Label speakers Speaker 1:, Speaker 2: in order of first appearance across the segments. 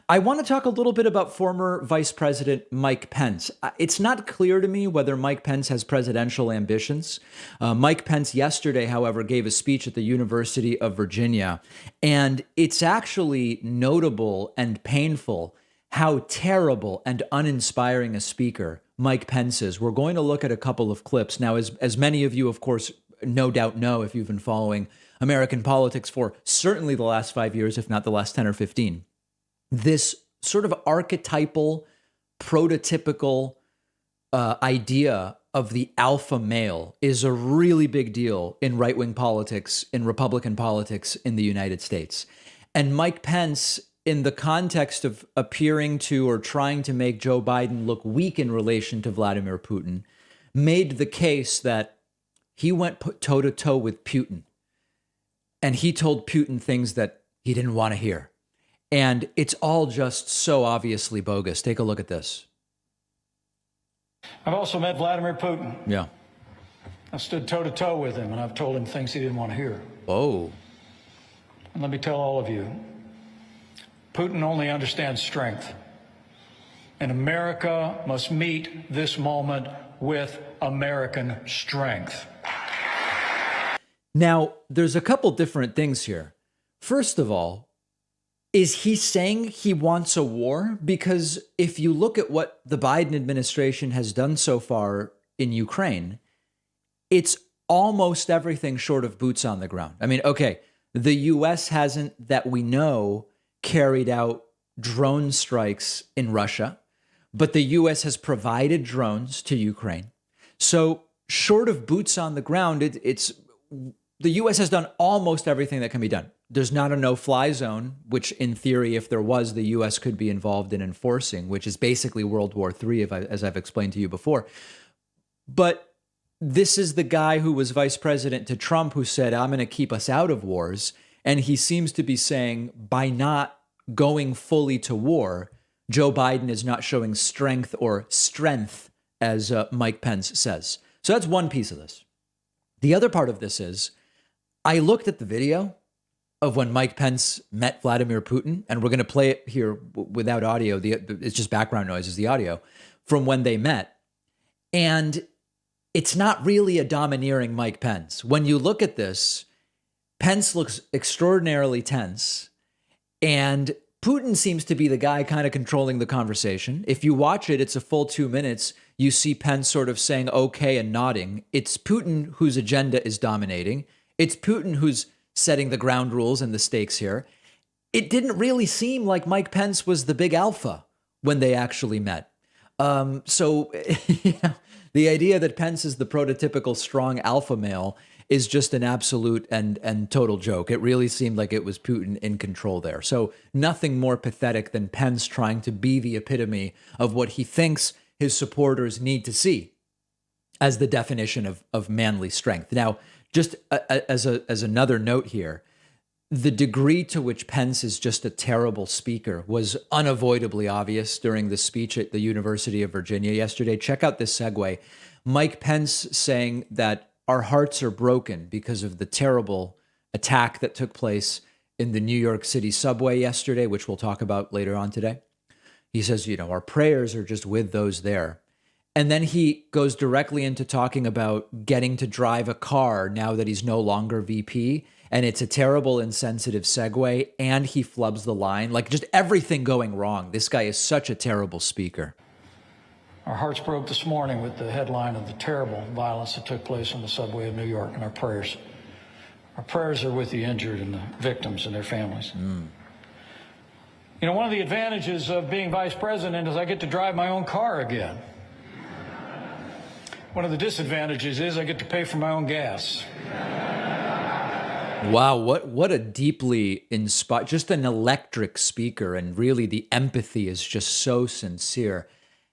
Speaker 1: I want to talk a little bit about former Vice President Mike Pence. It's not clear to me whether Mike Pence has presidential ambitions. Mike Pence yesterday, however, gave a speech at the University of Virginia, and it's actually notable and painful how terrible and uninspiring a speaker Mike Pence is. We're going to look at a couple of clips. Now, as many of you, of course, no doubt know if you've been following American politics for certainly the last 5 years, if not the last 10 or 15, this sort of archetypal, prototypical idea of the alpha male is a really big deal in right-wing politics, in Republican politics in the United States. And Mike Pence, in the context of appearing to or trying to make Joe Biden look weak in relation to Vladimir Putin, made the case that he went toe-to-toe with Putin. And he told Putin things that he didn't want to hear. And it's all just so obviously bogus. Take a look at this.
Speaker 2: I've also met Vladimir Putin.
Speaker 1: Yeah.
Speaker 2: I've stood toe-to-toe with him, and I've told him things he didn't want to hear.
Speaker 1: Oh.
Speaker 2: And let me tell all of you, Putin only understands strength. And America must meet this moment with American strength.
Speaker 1: Now, there's a couple different things here. First of all, is he saying he wants a war? Because if you look at what the Biden administration has done so far in Ukraine, it's almost everything short of boots on the ground. I mean, okay, the U.S. hasn't, that we know, carried out drone strikes in Russia, but the U.S. has provided drones to Ukraine. So short of boots on the ground, it's the U.S. has done almost everything that can be done. There's not a no-fly zone, which in theory, if there was, the U.S. could be involved in enforcing, which is basically World War III, as I've explained to you before. But this is the guy who was vice president to Trump who said, I'm going to keep us out of wars. And he seems to be saying by not going fully to war, Joe Biden is not showing strength, as Mike Pence says. So that's one piece of this. The other part of this is, I looked at the video of when Mike Pence met Vladimir Putin, and we're going to play it here without audio. It's just background noise is the audio from when they met. And it's not really a domineering Mike Pence. When you look at this, Pence looks extraordinarily tense, and Putin seems to be the guy kind of controlling the conversation. If you watch it, it's a full 2 minutes. You see Pence sort of saying okay and nodding. It's Putin whose agenda is dominating. It's Putin who's setting the ground rules and the stakes here. It didn't really seem like Mike Pence was the big alpha when they actually met. So the idea that Pence is the prototypical strong alpha male is just an absolute and total joke. It really seemed like it was Putin in control there. So nothing more pathetic than Pence trying to be the epitome of what he thinks his supporters need to see as the definition of manly strength. Now, just as another note here, the degree to which Pence is just a terrible speaker was unavoidably obvious during the speech at the University of Virginia yesterday. Check out this segue. Mike Pence saying that our hearts are broken because of the terrible attack that took place in the New York City subway yesterday, which we'll talk about later on today. He says, our prayers are just with those there. And then he goes directly into talking about getting to drive a car now that he's no longer VP. And it's a terrible, insensitive segue. And he flubs the line, like just everything going wrong. This guy is such a terrible speaker.
Speaker 2: Our hearts broke this morning with the headline of the terrible violence that took place on the subway of New York, and our prayers are with the injured and the victims and their families. One of the advantages of being vice president is I get to drive my own car again. One of the disadvantages is I get to pay for my own gas.
Speaker 1: Wow, what a deeply inspired, just an electric speaker, and really the empathy is just so sincere.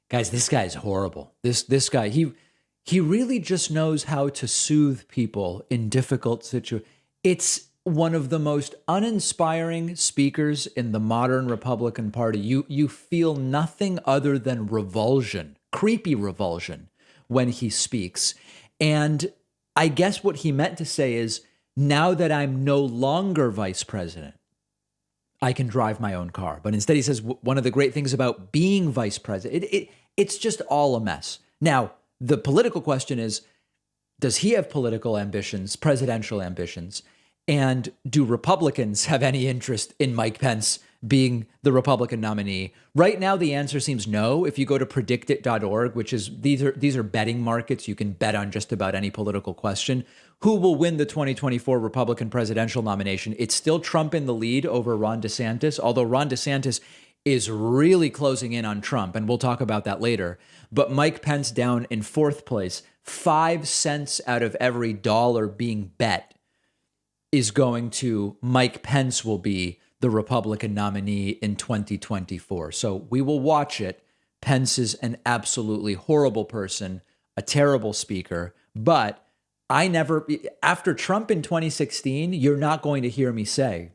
Speaker 1: Guys, this guy is horrible. This guy, he really just knows how to soothe people in difficult situations. It's one of the most uninspiring speakers in the modern Republican Party. You feel nothing other than revulsion, creepy revulsion when he speaks. And I guess what he meant to say is, now that I'm no longer vice president, I can drive my own car. But instead he says one of the great things about being vice president, it's just all a mess. Now, the political question is, does he have political ambitions, presidential ambitions? And do Republicans have any interest in Mike Pence being the Republican nominee? Right now, the answer seems no. If you go to predictit.org, which is these are betting markets, you can bet on just about any political question. Who will win the 2024 Republican presidential nomination? It's still Trump in the lead over Ron DeSantis, although Ron DeSantis is really closing in on Trump, and we'll talk about that later. But Mike Pence down in fourth place, 5 cents out of every dollar being bet is going to Mike Pence will be the Republican nominee in 2024. So we will watch it. Pence is an absolutely horrible person, a terrible speaker, but after Trump in 2016, you're not going to hear me say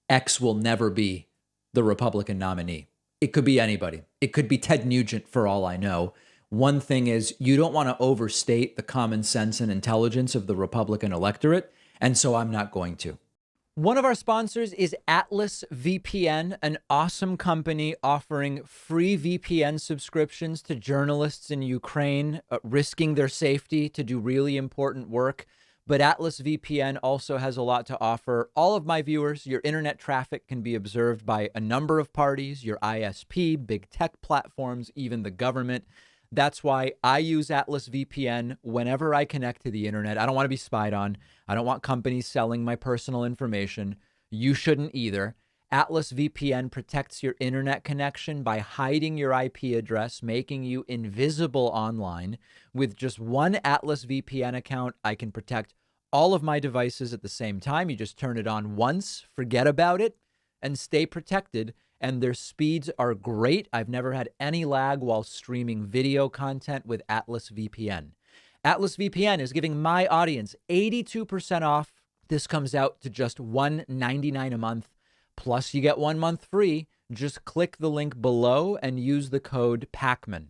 Speaker 1: X will never be the Republican nominee. It could be anybody. It could be Ted Nugent for all I know. One thing is you don't want to overstate the common sense and intelligence of the Republican electorate, and so I'm not going to. One of our sponsors is Atlas VPN, an awesome company offering free VPN subscriptions to journalists in Ukraine, risking their safety to do really important work. But Atlas VPN also has a lot to offer all of my viewers. Your internet traffic can be observed by a number of parties, your ISP, big tech platforms, even the government. That's why I use Atlas VPN whenever I connect to the internet. I don't want to be spied on. I don't want companies selling my personal information. You shouldn't either. Atlas VPN protects your internet connection by hiding your IP address, making you invisible online. With just one Atlas VPN account, I can protect all of my devices at the same time. You just turn it on once, forget about it, and stay protected. And their speeds are great. I've never had any lag while streaming video content with Atlas VPN. Atlas VPN is giving my audience 82% off. This comes out to just $199 a month. Plus, you get 1 month free. Just click the link below and use the code PACMAN.